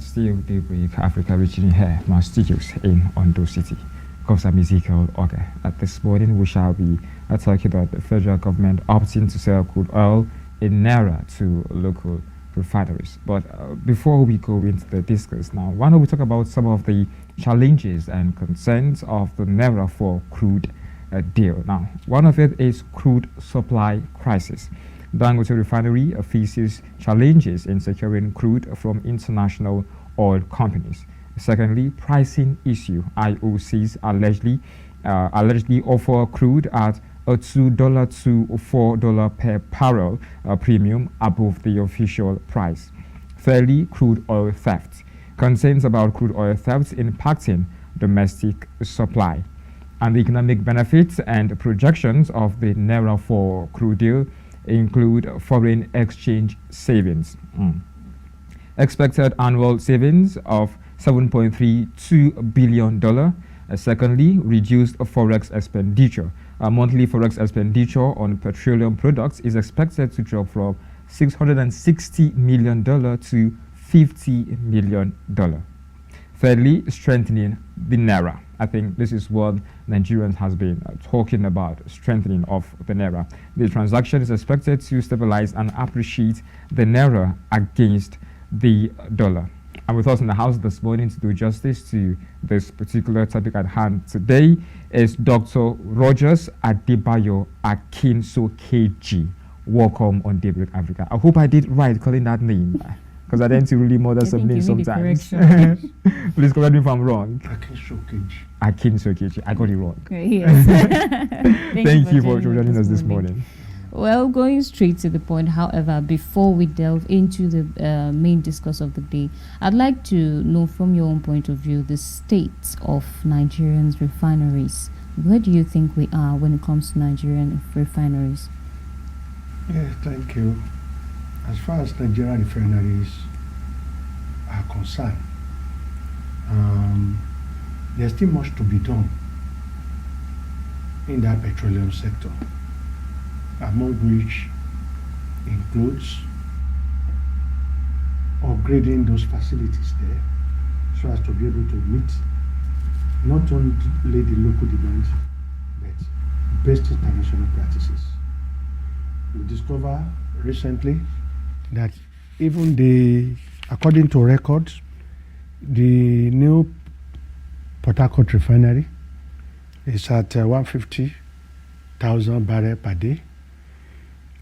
still Daybreak Africa reaching here, my studios in Ondo City. Because I'm Ezekiel Ogar. This morning we shall be talking about the federal government opting to sell crude oil in Naira to local refineries. But before we go into the discuss now, why don't we talk about some of the challenges and concerns of the Naira for crude deal. Now, one of it is crude supply crisis. Dangote Refinery faces challenges in securing crude from international oil companies. Secondly, pricing issue. IOCs allegedly offer crude at a $2 to $4 per barrel premium above the official price. Thirdly, crude oil theft. Concerns about crude oil theft impacting domestic supply. And the economic benefits and projections of the Naira for crude deal include foreign exchange savings. Expected annual savings of $7.32 billion. Secondly, reduced forex expenditure. Monthly forex expenditure on petroleum products is expected to drop from $660 million to $50 million. Thirdly, strengthening the Naira. I think this is what Nigerians has been talking about, strengthening of the Naira. The transaction is expected to stabilize and appreciate the Naira against the dollar. And with us in the house this morning to do justice to this particular topic at hand today is Dr.Rogers Adebayo Akinsokeji. Welcome on Daybreak Africa. I hope I did right calling that name, because I than't really mother some names sometimes. Please correct me if I'm wrong. Akinsokeji. I got it wrong. Yes. Thank you for joining us this morning. Well, going straight to the point, however, before we delve into the main discourse of the day, I'd like to know from your own point of view the state of Nigerian refineries. Where do you think we are when it comes to Nigerian refineries? Yeah, thank you. As far as Nigerian refineries are concerned, there's still much to be done in that petroleum sector, among which includes upgrading those facilities there so as to be able to meet not only the local demands but best international practices. We discovered recently that even according to records, the new Port Harcourt refinery is at 150,000 barrels per day.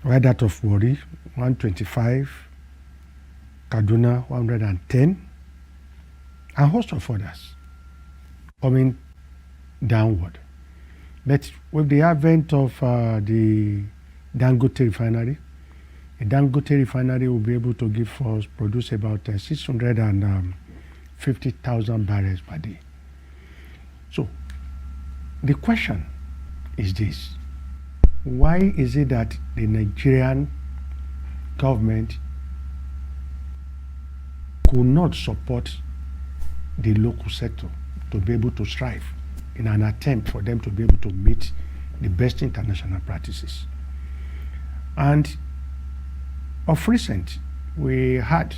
Right, that of Warri, 125, Kaduna, 110, and a host of others coming downward. But with the advent of the Dangote refinery, a Dangote refinery will be able to produce about 650,000 barrels per day. So the question is this: why is it that the Nigerian government could not support the local sector to be able to strive in an attempt for them to be able to meet the best international practices? And of recent, we heard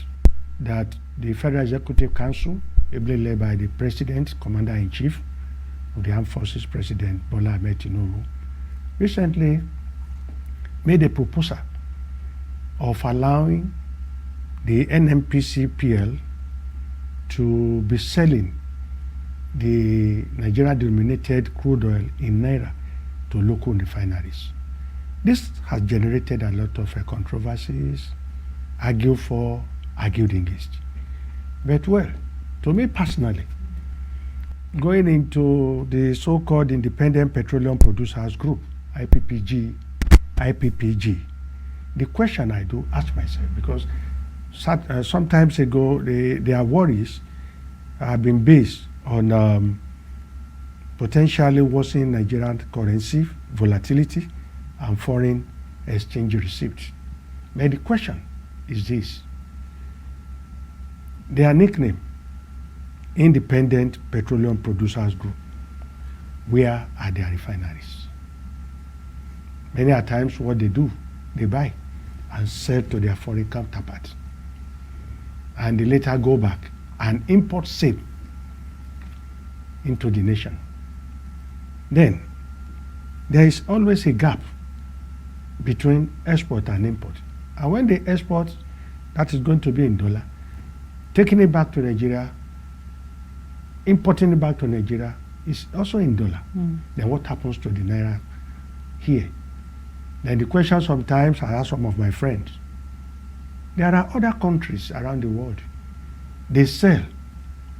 that the Federal Executive Council, ably led by the President, Commander-in-Chief of the Armed Forces, President Bola Ahmed Tinubu, recently made a proposal of allowing the NNPCPL to be selling the Nigeria-denominated crude oil in Naira to local refineries. This has generated a lot of controversies, argued for, argued against. But well, to me personally, going into the so-called Independent Petroleum Producers Group, IPPG, the question I do ask myself, because some times ago their worries have been based on potentially worsening Nigerian currency volatility and foreign exchange receipts. But the question is this: their nickname, Independent Petroleum Producers Group, where are their refineries? Many a times what they do, they buy and sell to their foreign counterparts. And they later go back and import same into the nation. Then there is always a gap between export and import. And when they export, that is going to be in dollar. Taking it back to Nigeria, importing it back to Nigeria is also in dollar. Then what happens to the Naira here? Then the question sometimes I ask some of my friends, there are other countries around the world, they sell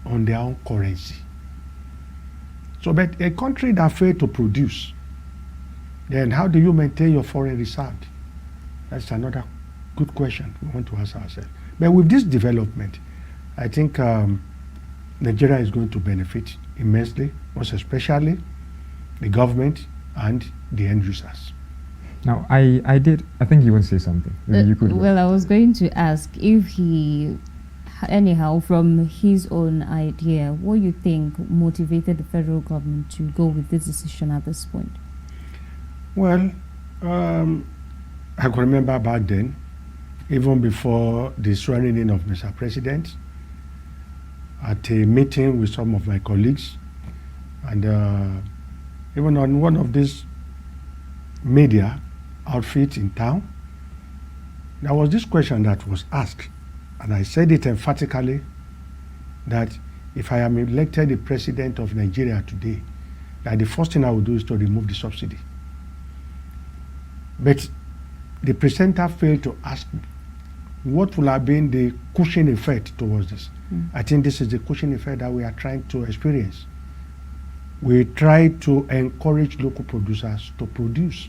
on their own currency. So, but a country that fails to produce, then how do you maintain your foreign reserve? That's another good question we want to ask ourselves. But with this development, I think Nigeria is going to benefit immensely, most especially the government and the end users. Now, I think you want to say something. Maybe you could. Well, I was going to ask if he, anyhow, from his own idea, what you think motivated the federal government to go with this decision at this point? Well, I can remember back then, even before the swearing in of Mr. President, at a meeting with some of my colleagues, and even on one of these media outfits in town, there was this question that was asked, and I said it emphatically, that if I am elected the president of Nigeria today, that the first thing I will do is to remove the subsidy. But the presenter failed to ask me what will have been the cushion effect towards this. I think this is the cushion effect that we are trying to experience. We try to encourage local producers to produce.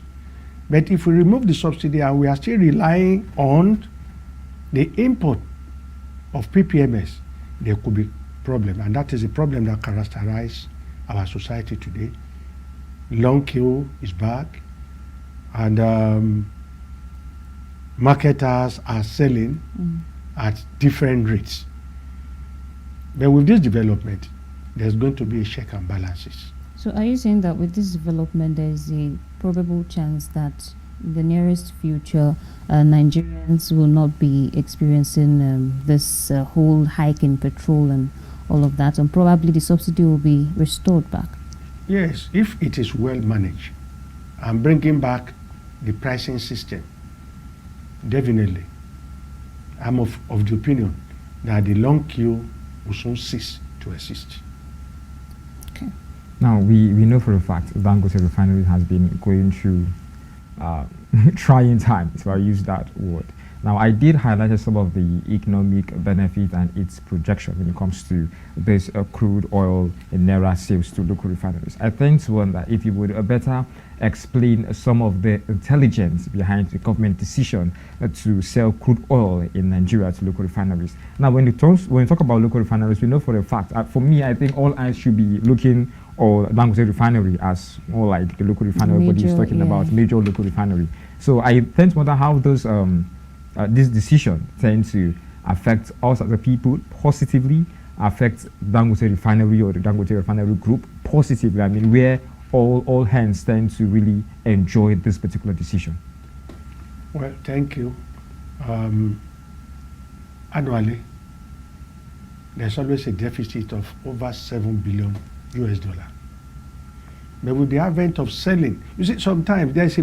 But if we remove the subsidy and we are still relying on the import of PPMS, there could be problem. And that is a problem that characterizes our society today. Long queue is back, and marketers are selling at different rates. But with this development, there's going to be a check and balances. So are you saying that with this development, there is a probable chance that in the nearest future, Nigerians will not be experiencing this whole hike in petrol and all of that, and probably the subsidy will be restored back? Yes, if it is well managed and bringing back the pricing system, definitely. I'm of the opinion that the long queue will soon cease to exist. Okay. Now, we know for a fact Dangote Refinery has been going through trying times, if I use that word. Now, I did highlight some of the economic benefit and its projection when it comes to this crude oil and Naira sales to local refineries. I think to wonder if you would better explain some of the intelligence behind the government decision to sell crude oil in Nigeria to local refineries. Now, when you talk about local refineries, we know for a fact, for me, I think all eyes should be looking or Dangote Refinery as more like the local refinery everybody is talking about, major local refinery. So I tend to wonder how those this decision tends to affect us as a people positively, affect Dangote Refinery or the Dangote Refinery group positively. I mean, where all hands tend to really enjoy this particular decision. Well, thank you. Annually, there's always a deficit of over $7 billion. But with the advent of selling, you see, sometimes there's a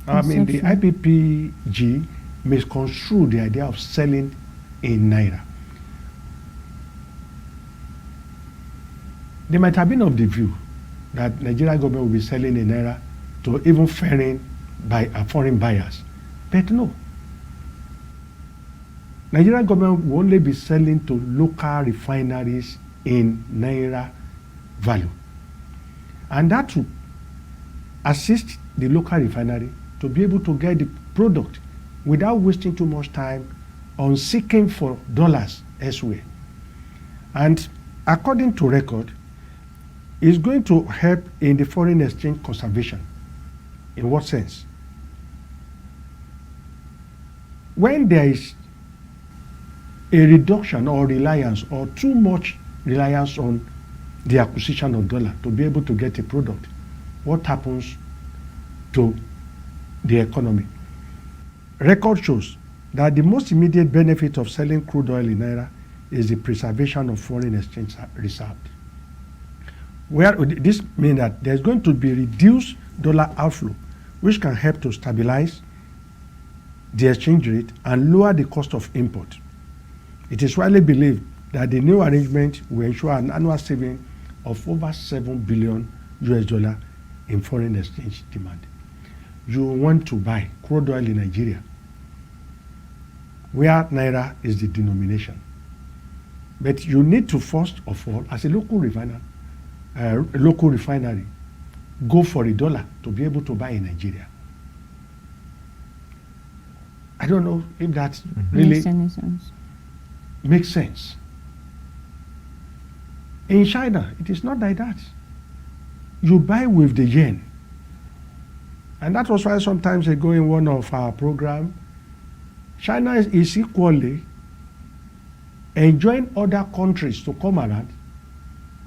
I mean, the IPPG misconstrued the idea of selling in Naira. They might have been of the view that Nigerian government will be selling in Naira to even foreign buyers. But no. Nigerian government will only be selling to local refineries in Naira value. And that will assist the local refinery to be able to get the product without wasting too much time on seeking for dollars elsewhere. And according to record, it's going to help in the foreign exchange conservation. In what sense? When there is a reduction or reliance or too much reliance on the acquisition of dollar to be able to get a product, what happens to the economy? Record shows that the most immediate benefit of selling crude oil in Naira is the preservation of foreign exchange reserve. This means that there's going to be reduced dollar outflow, which can help to stabilize the exchange rate and lower the cost of import. It is widely believed that the new arrangement will ensure an annual saving of over $7 billion in foreign exchange demand. You want to buy crude oil in Nigeria, where Naira is the denomination. But you need to first of all, as a local refinery, go for $1 to be able to buy in Nigeria. I don't know if that really Makes any sense. makes sense. In China, it is not like that. You buy with the yen. And that was why sometimes ago in one of our programs, China is equally enjoying other countries to come around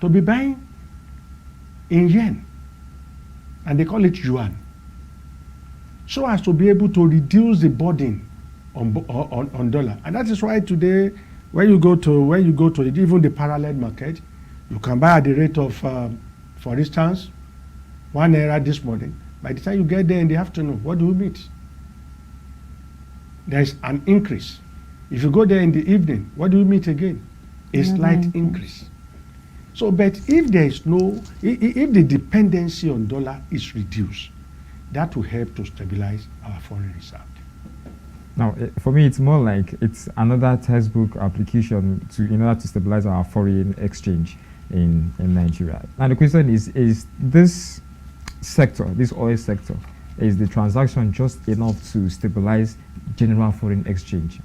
to be buying in yen. And they call it yuan. So as to be able to reduce the burden on dollar. And that is why today, when you go to even the parallel market, you can buy at the rate of, for instance, ₦1 this morning. By the time you get there in the afternoon, what do you meet? There is an increase. If you go there in the evening, what do you meet again? A slight increase. So, but if there is if the dependency on dollar is reduced, that will help to stabilize our foreign reserve. Now, for me, it's more like it's another textbook application in order to stabilize our foreign exchange in Nigeria. And the question is this sector, this oil sector, is the transaction just enough to stabilize general foreign exchange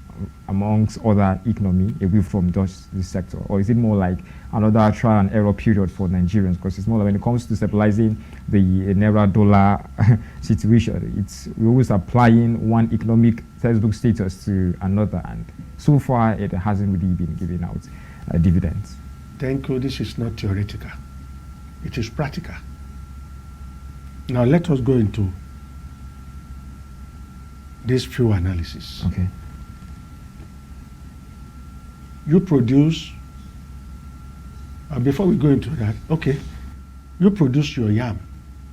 amongst other economy away from just this sector? Or is it more like another trial and error period for Nigerians? Because it's more like when it comes to stabilizing the Naira dollar situation, we're always applying one economic textbook status to another, and so far it hasn't really been giving out dividends. Thank you. This is not theoretical. It is practical. Now let us go into this few analysis. Okay. You produce, before we go into that, okay, you produce your yam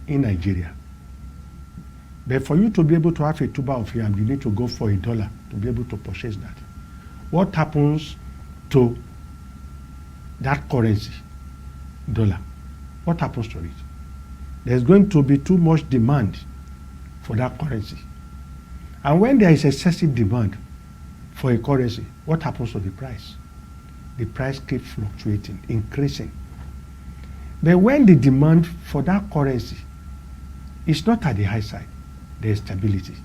in Nigeria. But for you to be able to have a tuber of yam, you need to go for $1 to be able to purchase that. What happens to that currency, dollar? What happens to it? There's going to be too much demand for that currency. And when there is excessive demand for a currency, what happens to the price? The price keeps fluctuating, increasing. But when the demand for that currency is not at the high side, there is stability.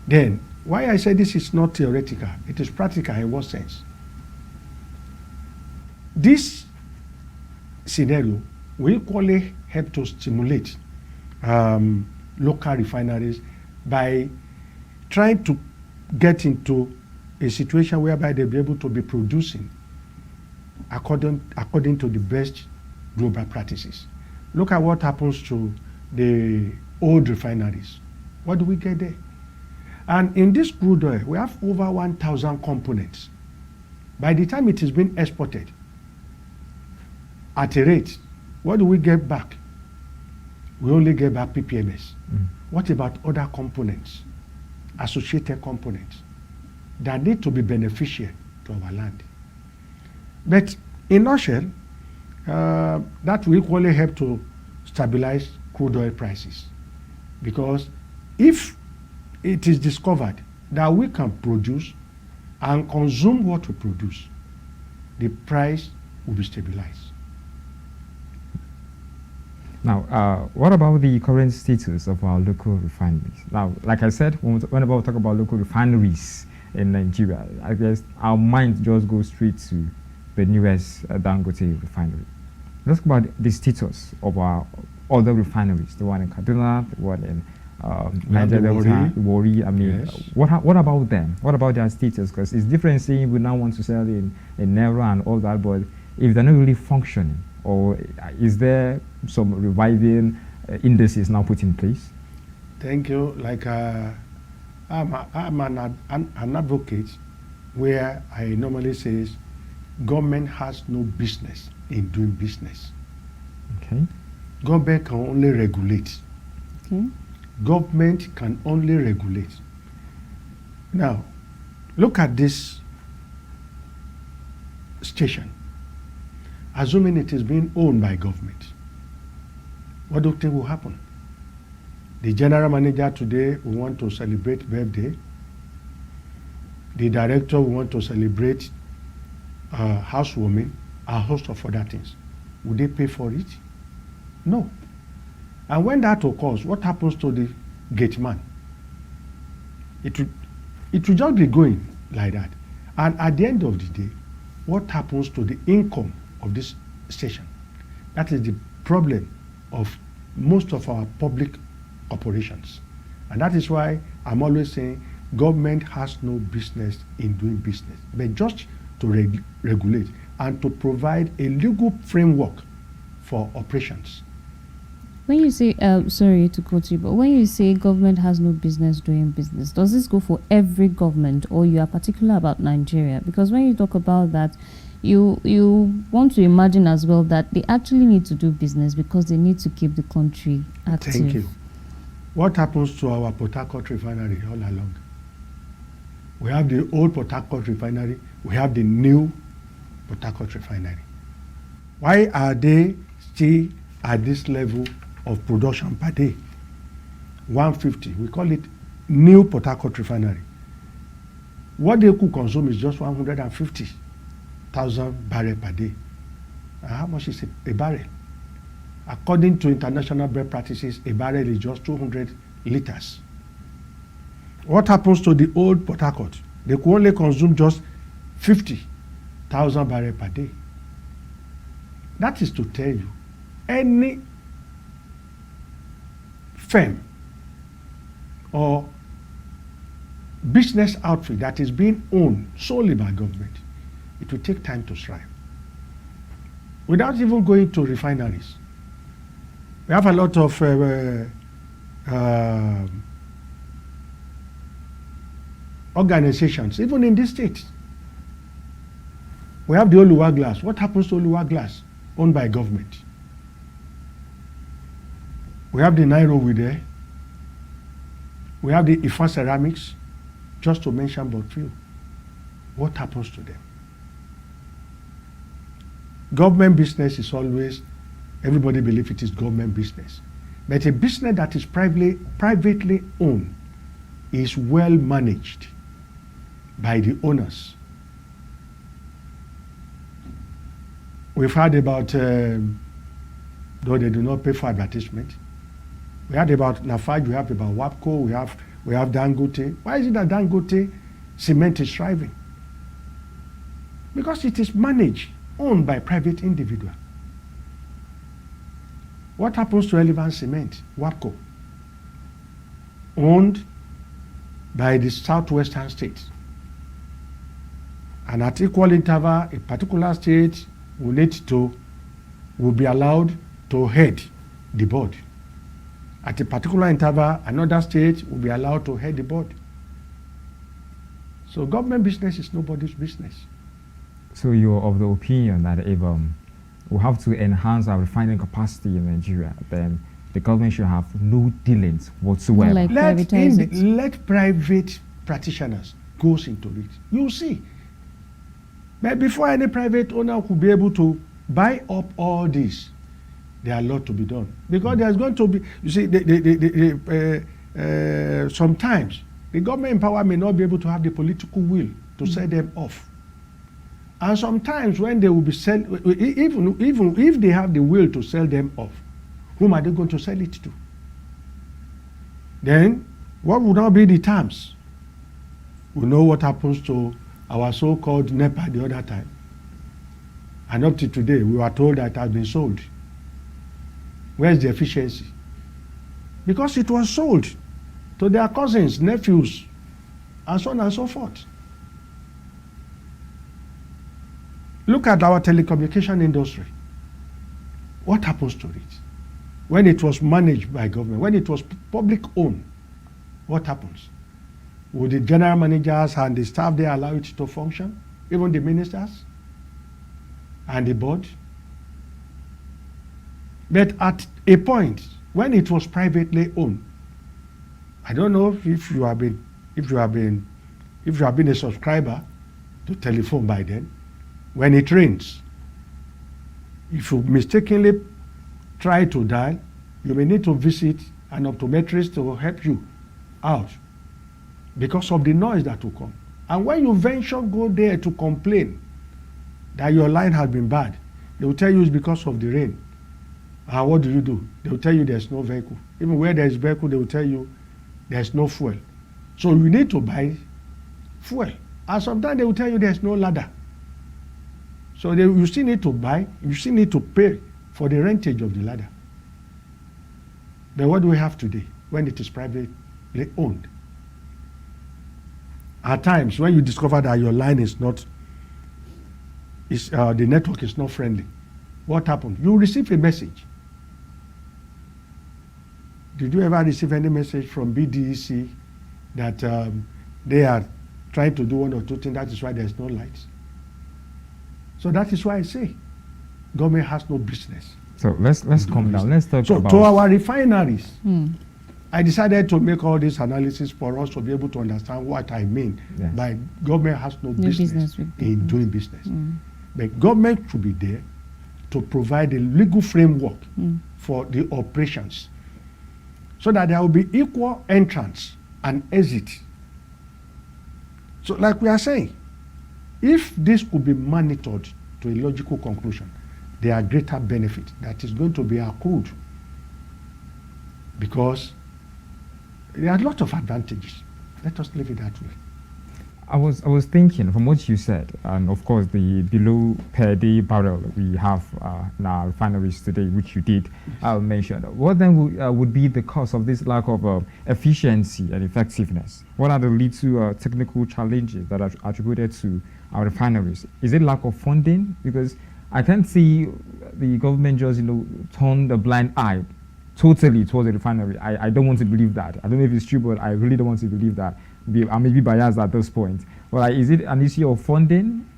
Then, why I say this is not theoretical, it is practical in what sense? This scenario will equally help to stimulate local refineries by trying to get into a situation whereby they'll be able to be producing according to the best global practices. Look at what happens to the old refineries. What do we get there? And in this crude oil, we have over 1,000 components. By the time it is being exported at a rate, what do we get back? We only get back PPMs. What about other components, associated components, that need to be beneficial to our land? But in a nutshell, that will equally help to stabilize crude oil prices. Because if it is discovered that we can produce and consume what we produce, the price will be stabilized. Now, what about the current status of our local refineries? Now, like I said, whenever we talk about local refineries in Nigeria, I guess our mind just goes straight to the newest Dangote refinery. Let's talk about the status of our other refineries, the one in Kaduna, the one in Niger Delta, Warri. I mean, yes. What about them? What about their status? Because it's different saying we now want to sell in Naira and all that, but if they're not really functioning, or is there some reviving indices now put in place? Thank you. Like I'm an advocate where I normally say government has no business in doing business. Okay. Government can only regulate. Okay. Government can only regulate. Now, look at this station. Assuming it is being owned by government, what do you think will happen? The general manager today will want to celebrate birthday. The director will want to celebrate housewarming, a host of other things. Would they pay for it? No. And when that occurs, what happens to the gate man? It will just be going like that. And at the end of the day, what happens to the income of this station? That is the problem of most of our public operations. And that is why I'm always saying government has no business in doing business, but just to regulate and to provide a legal framework for operations. When you say, sorry to quote you, but when you say government has no business doing business, does this go for every government, or you are particular about Nigeria? Because when you talk about that, you want to imagine as well that they actually need to do business because they need to keep the country active. Thank you. What happens to our Port Harcourt refinery all along? We have the old Port Harcourt refinery, we have the new Port Harcourt refinery. Why are they still at this level of production per day? 150. We call it new Port Harcourt refinery. What they could consume is just 150,000 barrels per day. And how much is a barrel? According to international bread practices, a barrel is just 200 liters. What happens to the old Port Harcourt? They could only consume just 50,000 barrels per day. That is to tell you, any firm or business outfit that is being owned solely by government, it will take time to thrive. Without even going to refineries, we have a lot of organizations, even in this state. We have the Oluwa Glass. What happens to Oluwa Glass? Owned by government. We have the Naira there. We have the Ifa Ceramics, just to mention but few. What happens to them? Government business is always, everybody believes it is government business. But a business that is privately owned is well managed by the owners. We've heard about, though they do not pay for advertisement, we heard about Nafaj, we have about WAPCO, we have Dangote. Why is it that Dangote cement is thriving? Because it is managed, owned by private individual. What happens to Elephant Cement, WAPCO? Owned by the southwestern states. And at equal interval, a particular state will be allowed to head the board. At a particular interval, another state will be allowed to head the board. So government business is nobody's business. So you're of the opinion that if we have to enhance our refining capacity in Nigeria, then the government should have no dealings whatsoever. Like let private practitioners go into it. You'll see. But before any private owner could be able to buy up all this, there are a lot to be done. Because there's going to be, you see, sometimes the government in power may not be able to have the political will to sell them off. And sometimes when they will be even if they have the will to sell them off, whom are they going to sell it to? Then what would now be the terms? We know what happens to our so-called NEPA the other time. And up to today, we were told that it has been sold. Where's the efficiency? Because it was sold to their cousins, nephews, and so on and so forth. Look at our telecommunication industry. What happens to it? When it was managed by government, when it was public owned, what happens? Would the general managers and the staff there allow it to function? Even the ministers and the board? But at a point, when it was privately owned, I don't know if you have been a subscriber to telephone by then. When it rains, if you mistakenly try to dial, you may need to visit an optometrist to help you out because of the noise that will come. And when you venture go there to complain that your line has been bad, they will tell you it's because of the rain. And what do? They will tell you there's no vehicle. Even where there is vehicle, they will tell you there's no fuel. So you need to buy fuel. And sometimes they will tell you there's no ladder. So you still need to buy, you still need to pay for the rentage of the ladder. But what do we have today when it is privately owned? At times, when you discover that your line is not, the network is not friendly, what happened? You receive a message. Did you ever receive any message from BDEC that they are trying to do one or two things? That is why there's no lights. So that is why I say government has no business. So let's come down. Let's talk about. So to our refineries, I decided to make all this analysis for us to be able to understand what I mean by government has no business in doing business. But government should be there to provide a legal framework for the operations so that there will be equal entrance and exit. So like we are saying, if this could be monitored to a logical conclusion, there are greater benefits that is going to be accrued because there are a lot of advantages. Let us leave it that way. I was thinking from what you said, and of course the below per day barrel we have in our refineries today, which you did mention. What then would be the cause of this lack of efficiency and effectiveness? What are the little technical challenges that are attributed to our refineries? Is it lack of funding? Because I can't see the government just turn the blind eye totally towards the refinery. I don't want to believe that. I don't know if it's true, but I really don't want to believe that. I may be biased at this point. But is it an issue of funding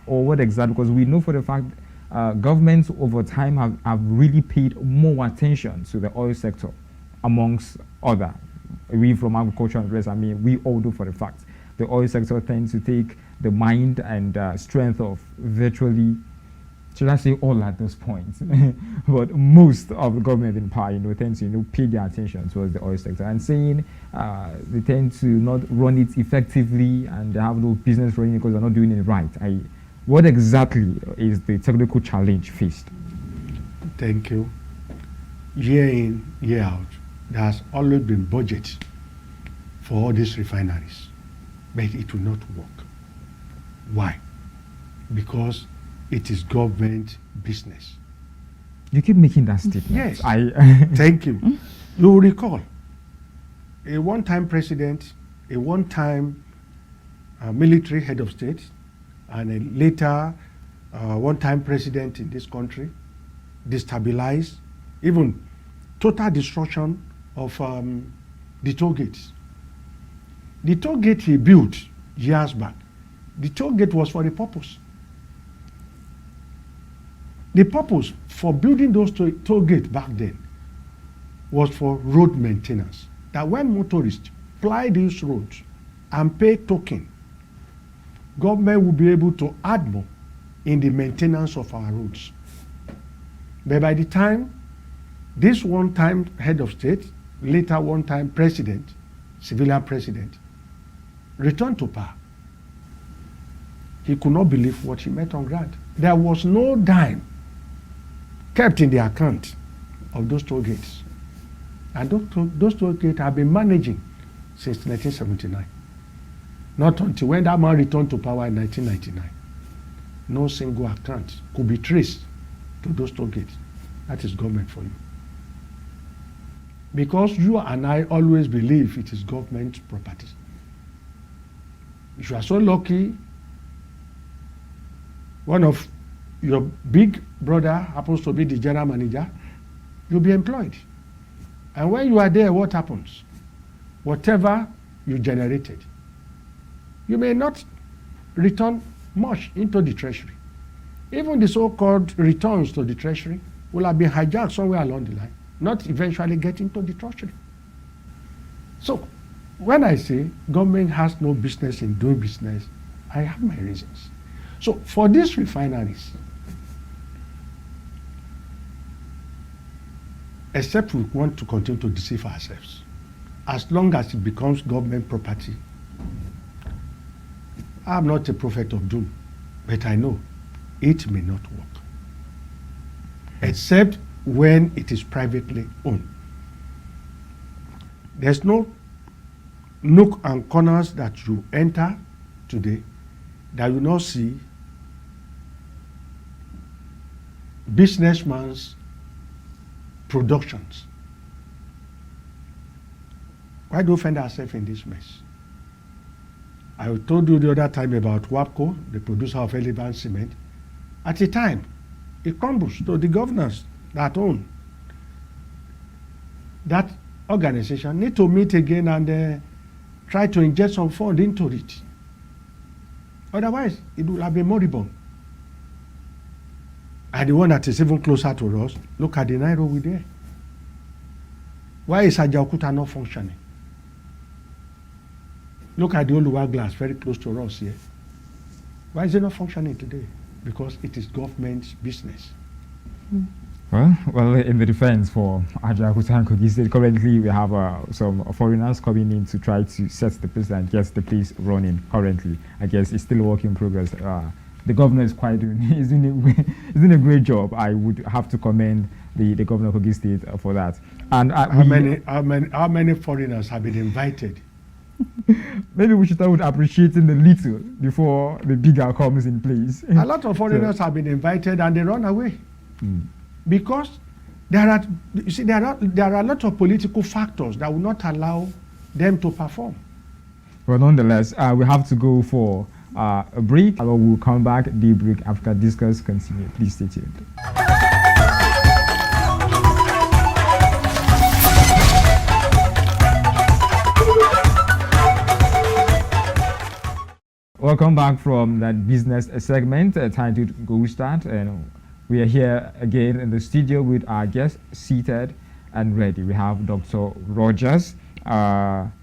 or what exactly? Because we know for the fact governments over time have really paid more attention to the oil sector amongst other. We from agriculture and the rest, we all do for the fact. The oil sector tends to take the mind and strength of virtually, should I say all at this point, but most of the government in power, tend to pay their attention towards the oil sector and saying they tend to not run it effectively and they have no business running because they're not doing it right. What exactly is the technical challenge faced? Thank you. Year in, year out, there has always been budget for all these refineries, but it will not work. Why? Because it is government business. You keep making that statement. Yes. Thank you. You will recall a one-time president, a one-time military head of state, and a later one-time president in this country destabilized, even total destruction of the toll gates. The toll gate he built years back, the toll gate was for a purpose. The purpose for building those toll gates back then was for road maintenance. That when motorists ply these roads and pay token, government will be able to add more in the maintenance of our roads. But by the time this one-time head of state, later one-time president, civilian president, returned to power, he could not believe what he met on ground. There was no dime kept in the account of those toll gates. And those toll gates have been managing since 1979. Not until when that man returned to power in 1999. No single account could be traced to those toll gates. That is government for you. Because you and I always believe it is government property. If you are so lucky, one of your big brother happens to be the general manager, you'll be employed. And when you are there, what happens? Whatever you generated you may not return much into the treasury. Even the so-called returns to the treasury will have been hijacked somewhere along the line, not eventually get into the treasury. So when I say government has no business in doing business, I have my reasons. So for these refineries, except we want to continue to deceive ourselves, as long as it becomes government property, I'm not a prophet of doom, but I know it may not work, except when it is privately owned. There's no nook and corners that you enter today that you not see businessmen's productions. Why do we find ourselves in this mess? I told you the other time about WAPCO, the producer of Eleban cement. At the time, it crumbles to the governors that own that organization need to meet again and try to inject some fund into it. Otherwise, it will have been moribund. And the one that is even closer to us, look at the Naira over there. Why is Ajaokuta not functioning? Look at the Oluwa glass very close to us here. Why is it not functioning today? Because it is government's business. Well, in the defense for Ajaokuta and Kogi State, currently we have some foreigners coming in to try to set the place and get the place running. Currently, I guess it's still a work in progress. The governor is quite doing, he's doing a great job. I would have to commend the governor of Kogi State for that. And how many foreigners have been invited? Maybe we should start with appreciating the little before the bigger comes in place. A lot of foreigners have been invited and they run away because there are a lot of political factors that will not allow them to perform. Well, nonetheless, we have to go for a break. We'll come back. Daybreak Africa Discuss continue. Please stay tuned. Welcome back from that business segment titled Go Start, and we are here again in the studio with our guests seated and ready. We have Dr. Rogers, Dr.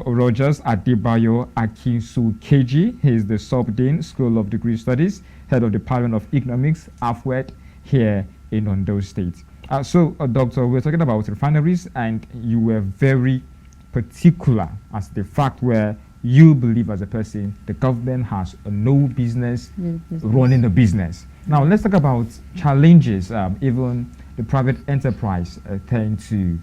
Rogers Adebayo Akinsokeji. He is the Sub-Dean, School of Degree Studies, Head of Department of Economics, AFUED, here in Ondo State. Doctor, we're talking about refineries, and you were very particular as the fact where you believe as a person the government has no business running the business. Now let's talk about challenges even the private enterprise tend to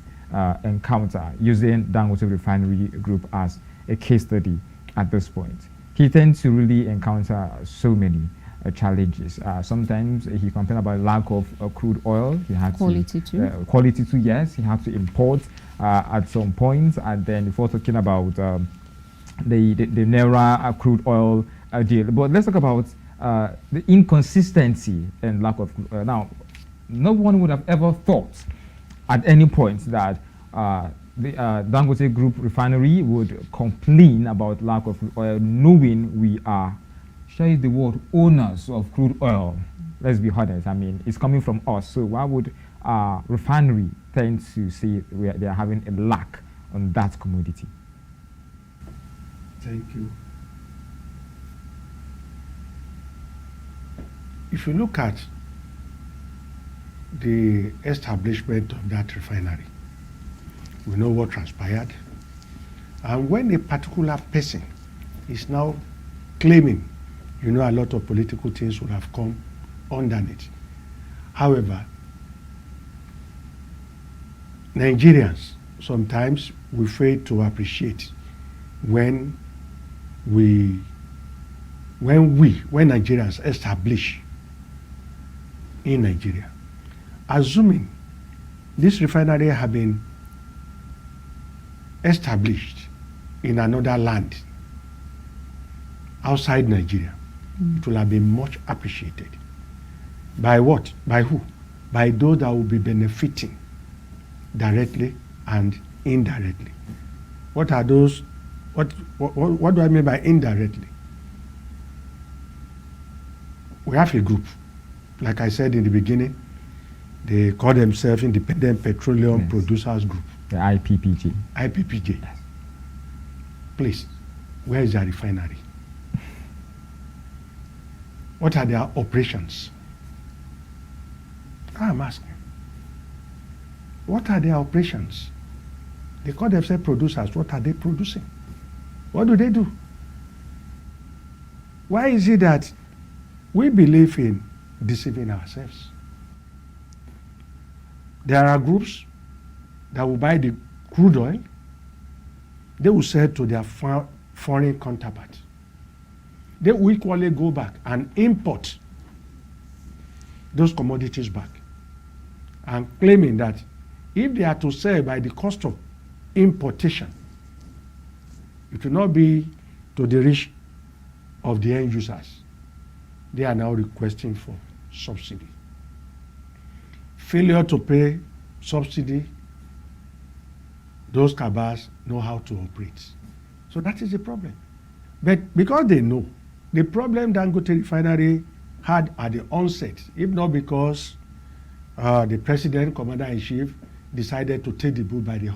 encounter, using Dangote Refinery Group as a case study at this point. He tends to really encounter so many challenges. Sometimes he complained about lack of crude oil. He had quality too. Yes, he had to import at some point, and then before talking about the Naira crude oil deal. But let's talk about the inconsistency and lack of now, no one would have ever thought at any point that the Dangote Group refinery would complain about lack of crude oil, knowing we are, shall I use the word, owners of crude oil. Let's be honest, I mean, it's coming from us. So why would refinery tend to say they are having a lack on that commodity? Thank you. If you look at the establishment of that refinery, we know what transpired. And when a particular person is now claiming, you know, a lot of political things would have come underneath. However, Nigerians sometimes we fail to appreciate when Nigerians establish in Nigeria, assuming this refinery have been established in another land outside Nigeria, it will have been much appreciated. By what? By who? By those that will be benefiting directly and indirectly. What are those What do I mean by indirectly? We have a group, like I said in the beginning, they call themselves Independent Petroleum Producers Group. The IPPG. IPPG. Yes. Please, where is their refinery? What are their operations? I'm asking. What are their operations? They call themselves producers. What are they producing? What do they do? Why is it that we believe in deceiving ourselves? There are groups that will buy the crude oil. They will sell to their foreign counterpart. They will equally go back and import those commodities back, and claiming that if they are to sell by the cost of importation, it will not be to the reach of the end users. They are now requesting for subsidy. Failure to pay subsidy, those cabals know how to operate. So that is the problem. But because they know, the problem Dangote Refinery had at the onset, if not because the president, commander-in-chief, decided to take the bull by the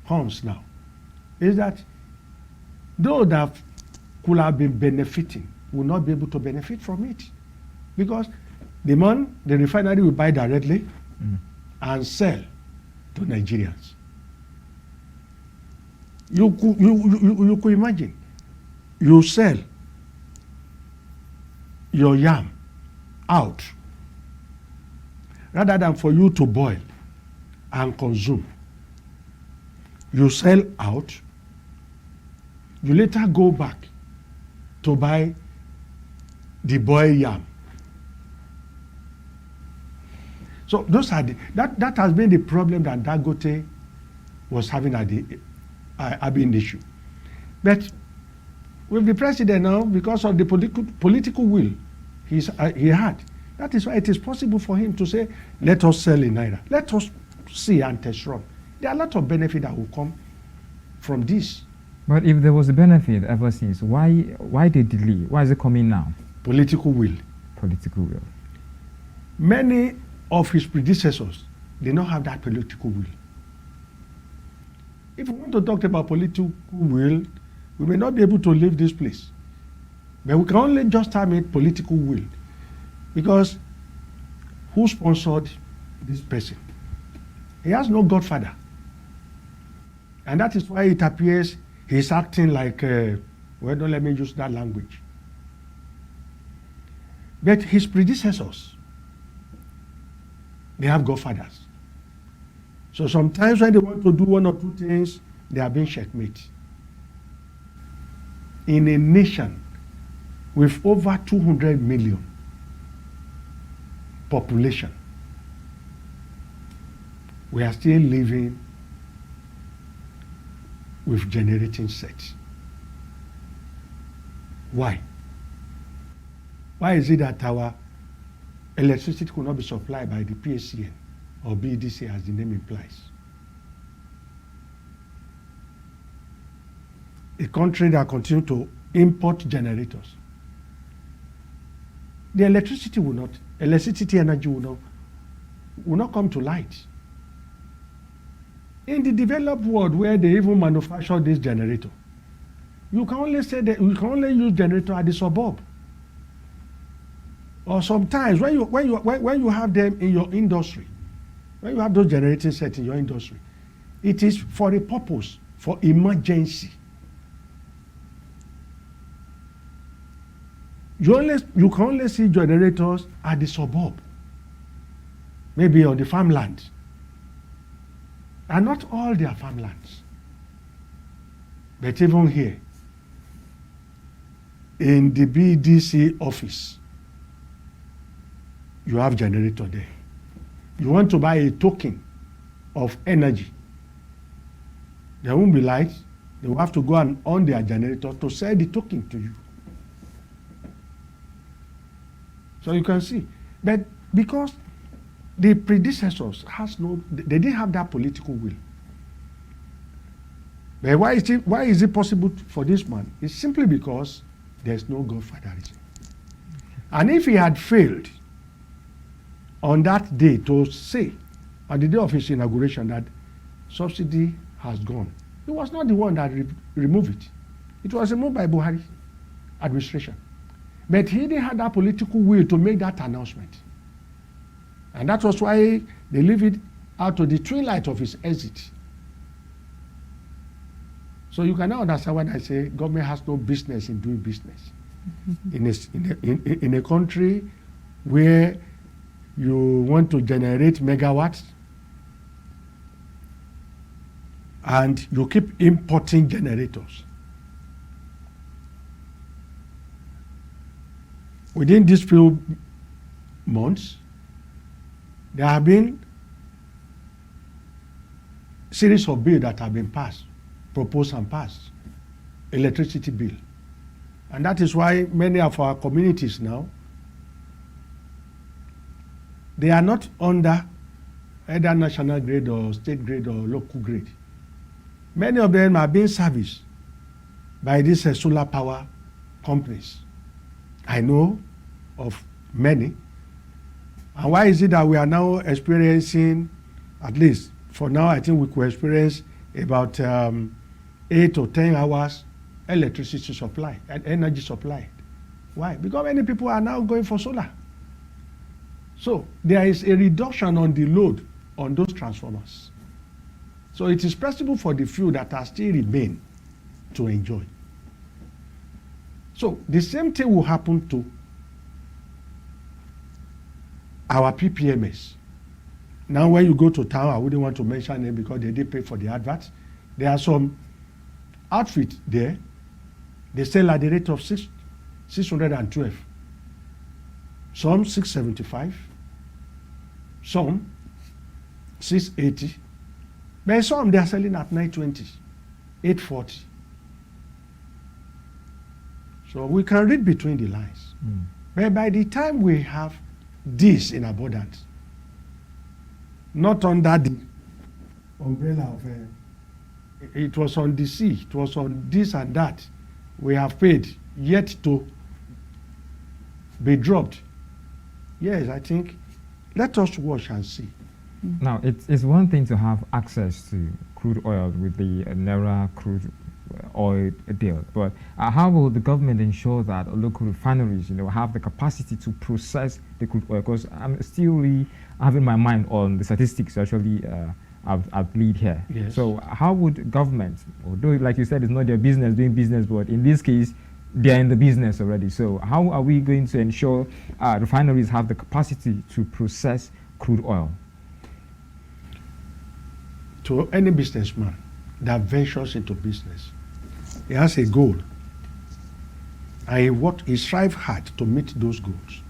horns now, is that those that could have been benefiting will not be able to benefit from it, because the refinery will buy directly and sell to Nigerians. You could imagine, you sell your yam out rather than for you to boil and consume. You sell out, you later go back to buy the boiled yam. So those are that has been the problem that Dangote was having at the Abin issue. But with the president now, because of the political will he had, that is why it is possible for him to say, let us sell in Naira. Let us see and test run. There are a lot of benefit that will come from this. But if there was a benefit ever since, why the delay? Why is it coming now? Political will. Political will. Many of his predecessors did not have that political will. If we want to talk about political will, we may not be able to leave this place. But we can only just term it political will. Because who sponsored this person? He has no godfather. And that is why it appears he's acting like, well, don't let me use that language. But his predecessors, they have godfathers. So sometimes when they want to do one or two things, they are being checkmate. In a nation with over 200 million population, we are still living with generating sets. Why? Why is it that our electricity could not be supplied by the PSCN or BDC as the name implies? A country that continues to import generators, the electricity energy will not come to light. In the developed world where they even manufacture this generator, you can only say that you can only use generator at the suburb. Or sometimes when you have them in your industry, when you have those generating sets in your industry, it is for a purpose, for emergency. You can only see generators at the suburb, maybe on the farmland, and not all their farmlands. But even here, in the BDC office, you have generator there. You want to buy a token of energy, there won't be lights. They will have to go and on their generator to sell the token to you. So you can see, but because the predecessors they didn't have that political will. But why is it possible for this man? It's simply because there's no godfatherism. And if he had failed on that day to say, on the day of his inauguration, that subsidy has gone, he was not the one that removed it. It was removed by Buhari administration. But he didn't have that political will to make that announcement. And that was why they leave it out to the twilight of his exit. So you can now understand when I say government has no business in doing business. In a country where you want to generate megawatts and you keep importing generators. Within these few months, there have been series of bills that have been passed, proposed and passed, electricity bill. And that is why many of our communities now, they are not under either national grade or state grade or local grade. Many of them are being serviced by these solar power companies. I know of many. And why is it that we are now experiencing, at least for now, I think we could experience about 8 or 10 hours electricity supply and energy supply. Why? Because many people are now going for solar. So there is a reduction on the load on those transformers. So it is possible for the few that are still remain to enjoy. So the same thing will happen to our PPMS. Now when you go to town, I wouldn't want to mention them because they did pay for the adverts. There are some outfit there. They sell at the rate of 612. Some 675. Some 680. But some they are selling at 920, 840. So we can read between the lines. But by the time we have this in abundance, not under the umbrella of it was on the sea, it was on this and that, we have paid yet to be dropped. Yes, I think let us watch and see. Now, it's one thing to have access to crude oil with the Naira crude oil deal, but how will the government ensure that local refineries, have the capacity to process the crude oil? Because I'm still really having my mind on the statistics actually I've lead here. Yes. So how would government, although like you said, it's not their business doing business, but in this case, they're in the business already. So how are we going to ensure refineries have the capacity to process crude oil? To any businessman that ventures into business, he has a goal. And he strives hard to meet those goals.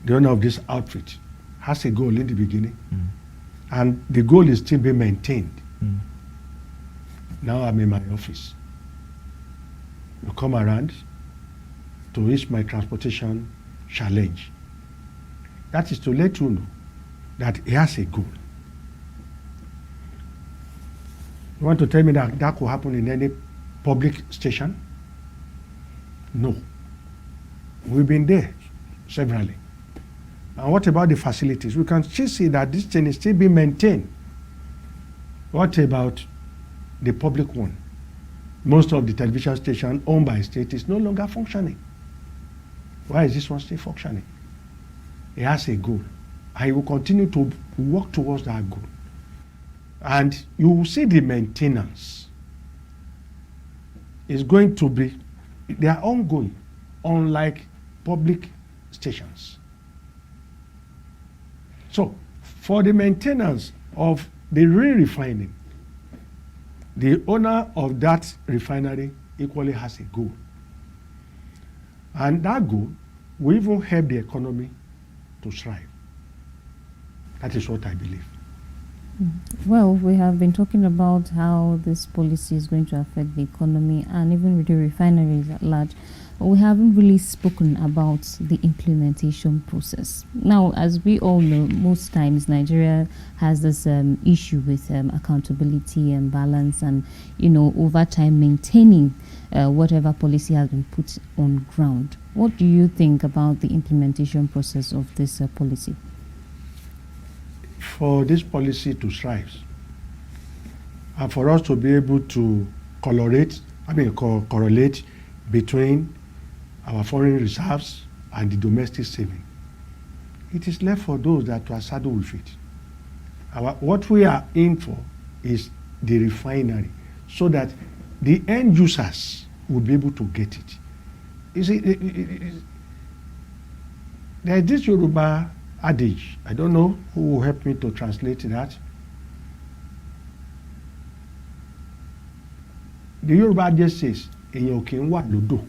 The owner of this outfit has a goal in the beginning, and the goal is still being maintained. Now I'm in my office. You come around to reach my transportation challenge. That is to let you know that he has a goal. You want to tell me that could happen in any public station? No. We've been there severally. And what about the facilities? We can still see that this thing is still being maintained. What about the public one? Most of the television station owned by state is no longer functioning. Why is this one still functioning? It has a goal. And it will continue to work towards that goal. And you will see the maintenance is going to be, they are ongoing, unlike public stations. So, for the maintenance of the re-refining, the owner of that refinery equally has a goal. And that goal will even help the economy to thrive. That is what I believe. Well, we have been talking about how this policy is going to affect the economy and even with the refineries at large. But we haven't really spoken about the implementation process. Now, as we all know, most times Nigeria has this issue with accountability and balance and, over time maintaining whatever policy has been put on ground. What do you think about the implementation process of this policy? For this policy to thrive and for us to be able to correlate between our foreign reserves and the domestic saving, it is left for those that are saddled with it. What we are in for is the refinery, so that the end users will be able to get it. You see, there is this Yoruba adage, I don't know who will help me to translate that. The Yoruba adage says, èèyàn kì í wà lódò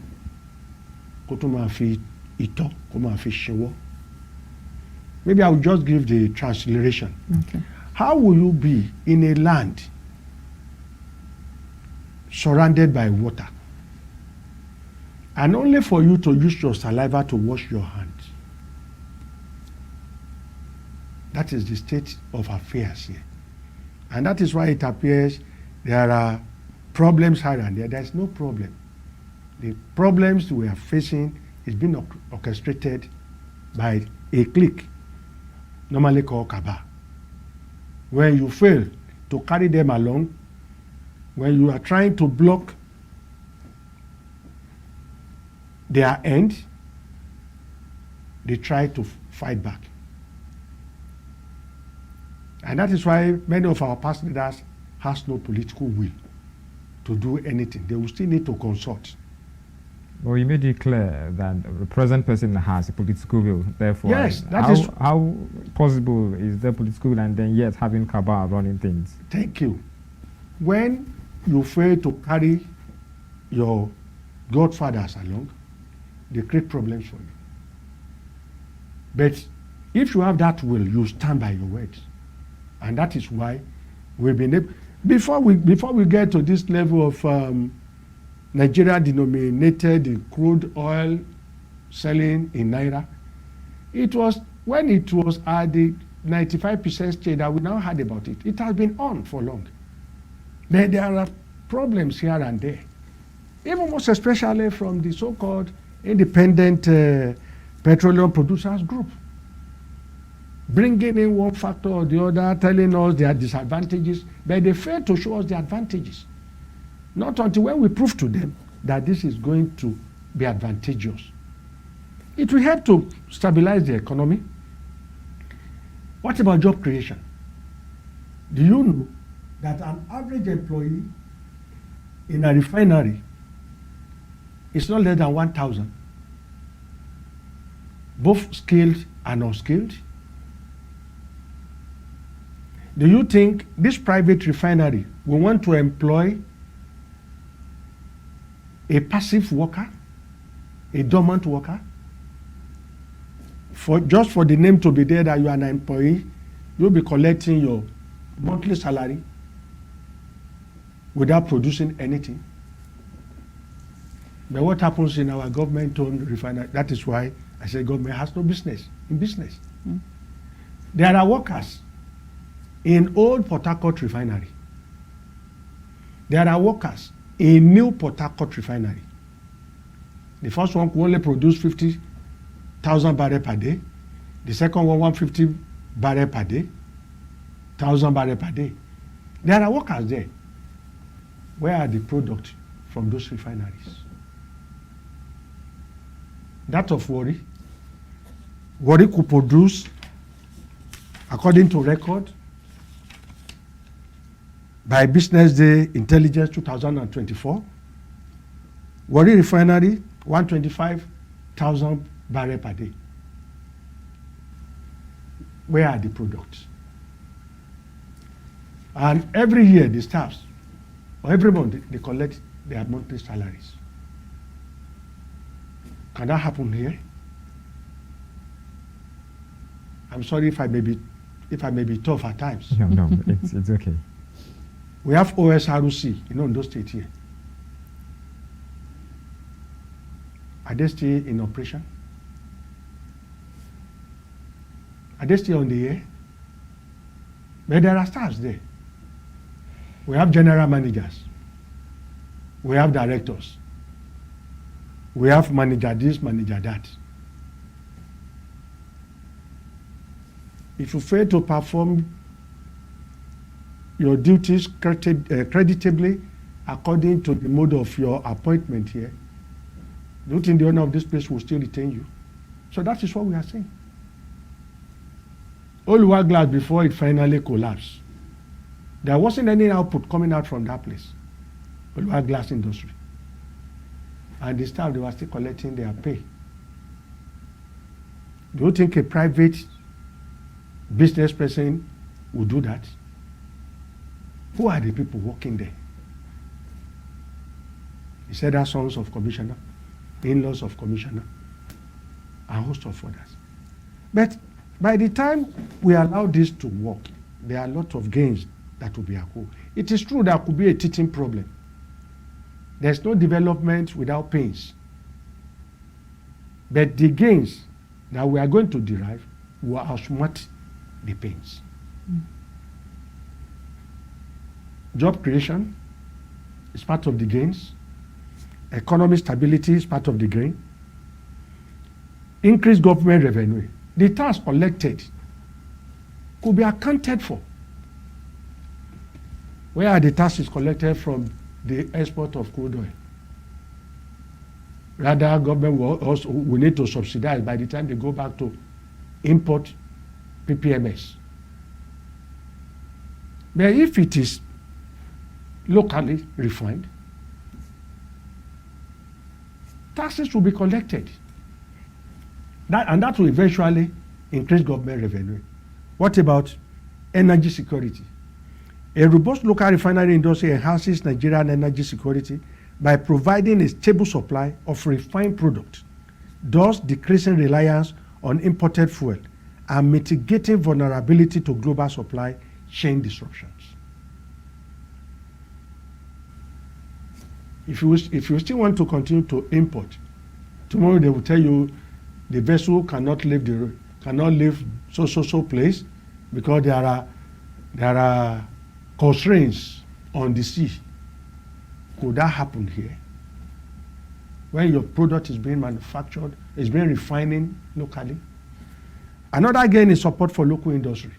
kó tó máa fi ìtọ́ kó máa fi ṣẹwọ́. Maybe I will just give the transliteration. Okay. How will you be in a land surrounded by water and only for you to use your saliva to wash your hands? That is the state of affairs here. And that is why it appears there are problems here and there. There is no problem. The problems we are facing is being orchestrated by a clique, normally called Kaba. When you fail to carry them along, when you are trying to block their end, they try to fight back. And that is why many of our past leaders has no political will to do anything. They will still need to consult. Well, you made it clear that the present person has a political will. Therefore, yes, how possible is the political will and then yet having cabal running things? Thank you. When you fail to carry your godfathers along, they create problems for you. But if you have that will, you stand by your words. And that is why we've been able, before we get to this level of Nigeria denominated the crude oil selling in Naira, it was when it was at the 95% stage that we now heard about it. It has been on for long. There are problems here and there, even most especially from the so-called independent petroleum producers group, bringing in one factor or the other, telling us their disadvantages, but they fail to show us the advantages. Not until when we prove to them that this is going to be advantageous. It will help to stabilize the economy. What about job creation? Do you know that an average employee in a refinery is not less than 1,000, both skilled and unskilled? Do you think this private refinery will want to employ a passive worker, a dormant worker, just for the name to be there that you are an employee? You'll be collecting your monthly salary without producing anything. But what happens in our government-owned refinery? That is why I say government has no business in business. There are workers in old Port Harcourt refinery. There are workers in new Port Harcourt refinery. The first one could only produce 50,000 barrels per day. The second one, 150 barrels per day, 1,000 barrels per day. There are workers there. Where are the products from those refineries? That of Warri. Warri could produce, according to record, by Business Day Intelligence 2024, Warri Refinery, 125,000 barrels per day. Where are the products? And every year, the staffs, or every month, they collect their monthly salaries. Can that happen here? I'm sorry if I may be if I may be tough at times. No, it's okay. We have OSROC in Ondo State here. Are they still in operation? Are they still on the air? But there are staffs there. We have general managers. We have directors. We have manager this, manager that. If you fail to perform your duties creditably according to the mode of your appointment here, do you think the owner of this place will still retain you? So that is what we are saying. Oluwa Glass, before it finally collapsed, there wasn't any output coming out from that place. Oluwa Glass industry. And the staff, they were still collecting their pay. Do you think a private business person would do that? Who are the people working there? He said that sons of commissioner, in-laws of commissioner, and a host of others. But by the time we allow this to work, there are a lot of gains that will be accrued. It is true there could be a teaching problem. There's no development without pains. But the gains that we are going to derive will outsmart the pains. Job creation is part of the gains. Economic stability is part of the gain. Increased government revenue. The tax collected could be accounted for. Where are the taxes collected from the export of crude oil? Rather, government will need to subsidize by the time they go back to import PPMS. But if it is locally refined, taxes will be collected. That will eventually increase government revenue. What about energy security? A robust local refinery industry enhances Nigerian energy security by providing a stable supply of refined products, thus decreasing reliance on imported fuel and mitigating vulnerability to global supply chain disruptions. If you still want to continue to import, tomorrow they will tell you the vessel cannot leave so place because there are constraints on the sea. Could that happen here? When your product is being manufactured, is being refining locally. Another gain is support for local industry.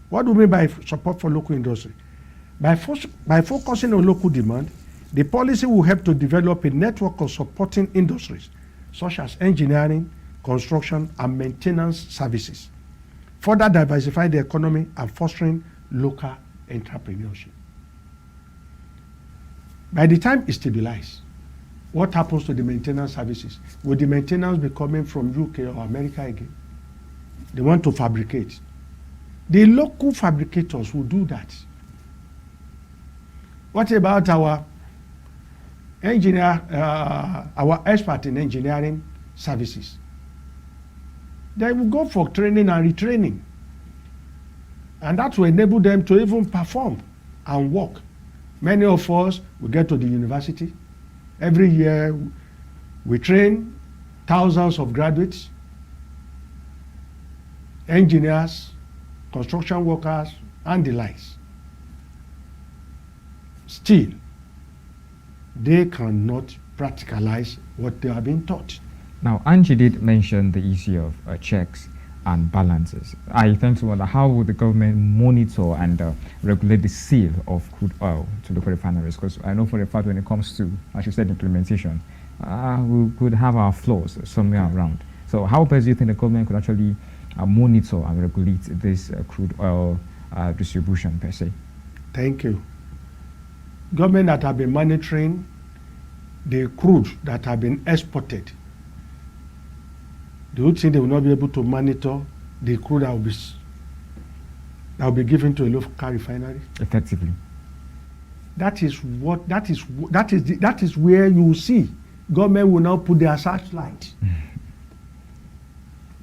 What do we mean by support for local industry? By focusing on local demand, the policy will help to develop a network of supporting industries such as engineering, construction, and maintenance services, further diversifying the economy and fostering local entrepreneurship. By the time it stabilizes, what happens to the maintenance services? Will the maintenance be coming from UK or America again? They want to fabricate. The local fabricators will do that. What about our our expert in engineering services? They will go for training and retraining. And that will enable them to even perform and work. Many of us will get to the university. Every year we train thousands of graduates, engineers, construction workers, and the likes. Still, they cannot practicalize what they are being taught. Now, Angie did mention the issue of checks and balances. I tend to wonder, how would the government monitor and regulate the sale of crude oil to local refineries? Because I know for a fact when it comes to, as you said, implementation, we could have our flaws somewhere around. So how best do you think the government could actually monitor and regulate this crude oil distribution per se? Thank you. Government that have been monitoring the crude that have been exported, do you think they will not be able to monitor the crude that will be given to a local refinery? Effectively. That is where you will see government will now put their searchlight.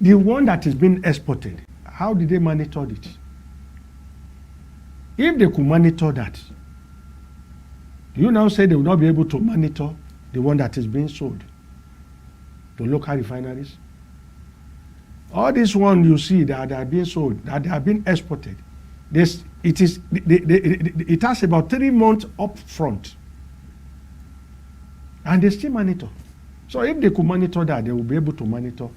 The one that is being exported, how did they monitor it? If they could monitor that, you now say they will not be able to monitor the one that is being sold to local refineries? All this one you see that are being sold, that they are being exported, it has about 3 months up front, and they still monitor. So if they could monitor that, they will be able to monitor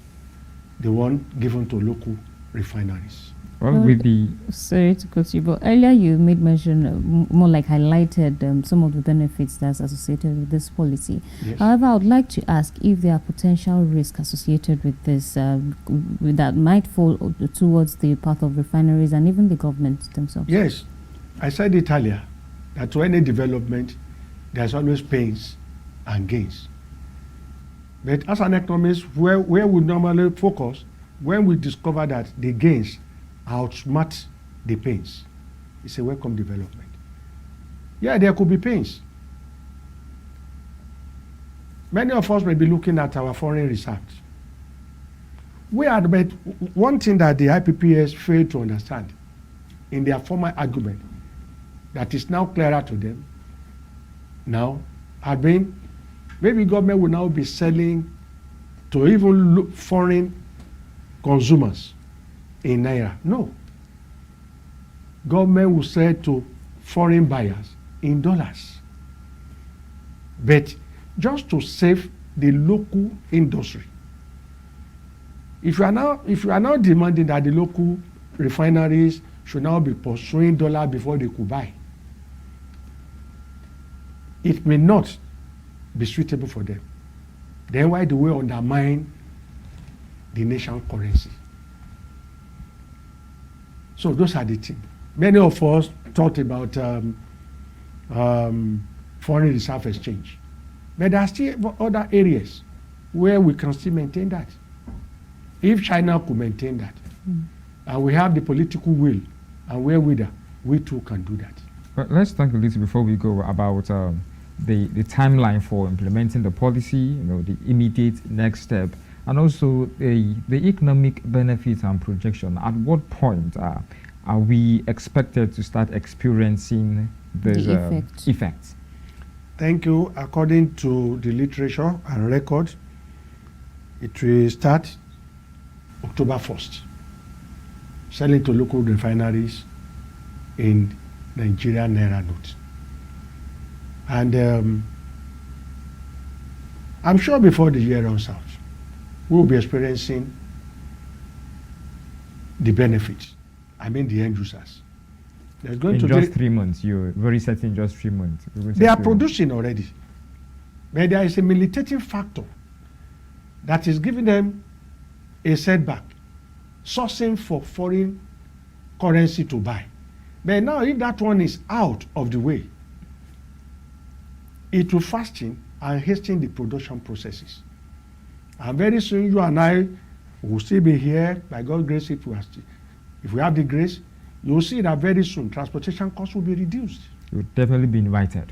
the one given to local refineries. Well, with the sorry to cut you, but earlier you made mention, more like highlighted some of the benefits that's associated with this policy. Yes. However, I would like to ask if there are potential risks associated with this that might fall towards the path of refineries and even the government themselves. Yes, I said it earlier that to any development, there's always pains and gains. But as an economist, where we normally focus, when we discover that the gains outsmart the pains, it's a welcome development. Yeah, there could be pains. Many of us may be looking at our foreign reserves. But one thing that the IPPS failed to understand in their former argument that is now clearer to them now had been maybe government will now be selling to even foreign consumers in Naira. No. Government will sell to foreign buyers in dollars. But just to save the local industry. If you are now demanding that the local refineries should now be pursuing dollar before they could buy, it may not be suitable for them. Then why do we undermine the national currency? So those are the things. Many of us talked about foreign reserve exchange. But there are still other areas where we can still maintain that. If China could maintain that, and we have the political will and wherewithal, we too can do that. But let's talk a little before we go about the timeline for implementing the policy, the immediate next step, and also the economic benefits and projection. At what point are we expected to start experiencing the effects? Thank you. According to the literature and record, it will start October 1st, selling to local refineries in Nigeria Naira note. And I'm sure before the year runs out, we'll be experiencing the benefits. I mean the end users. There's going to just 3 months, you're very certain just 3 months. They are producing already. But there is a militating factor that is giving them a setback, sourcing for foreign currency to buy. But now if that one is out of the way, it will fasten and hasten the production processes. And very soon you and I will still be here, by God's grace, if we have the grace, you will see that very soon transportation costs will be reduced. You'll definitely be invited.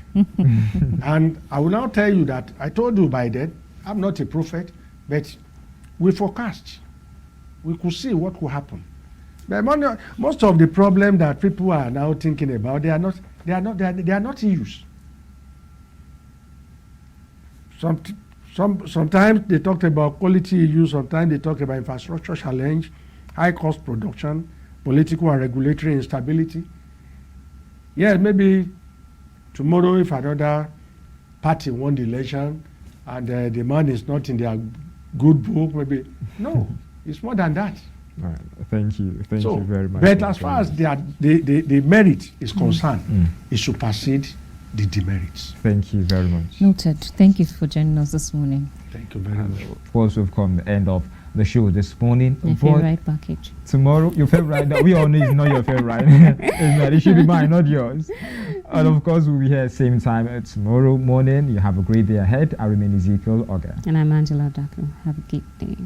And I will now tell you that I told you by then, I'm not a prophet, but we forecast. We could see what will happen. But most of the problem that people are now thinking about, they are not issues. Sometimes they talk about quality issues, sometimes they talk about infrastructure challenge, high cost production, political and regulatory instability. Yes, maybe tomorrow if another party won the election and the man is not in their good book, maybe. No, it's more than that. Right. Thank you. Thank you very much. But as far as the merit is concerned, it supersedes the demerits. Thank you very much. Noted. Thank you for joining us this morning. Thank you very much. Of course, we've come to the end of the show this morning. My favorite package. Tomorrow, your favorite. We all know it's not your favorite. It should be mine, not yours. And of course, we'll be here same time tomorrow morning. You have a great day ahead. I remain Ezekiel Ogar. And I'm Angela Daku. Have a good day.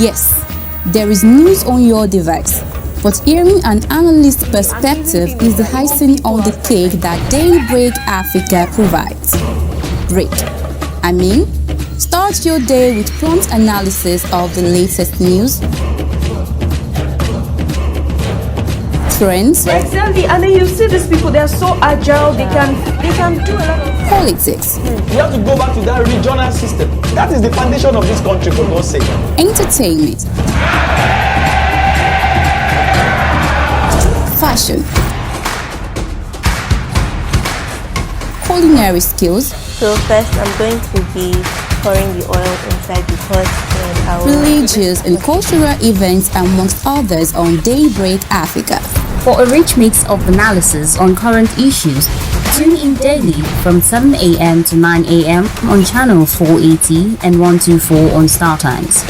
Yes, there is news on your device, but hearing an analyst's perspective is the icing on the cake that Daybreak Africa provides. Start your day with prompt analysis of the latest news, trends, exactly, and then you see these people, they are so agile, they can do a lot of politics. We have to go back to that regional system. That is the foundation of this country, for God's sake. Entertainment, fashion, culinary skills. So first I'm going to be pouring the oil inside the pot, and I will religious and cultural events amongst others on Daybreak Africa. For a rich mix of analysis on current issues, tune in daily from 7 a.m. to 9 a.m. on channels 480 and 124 on Startimes.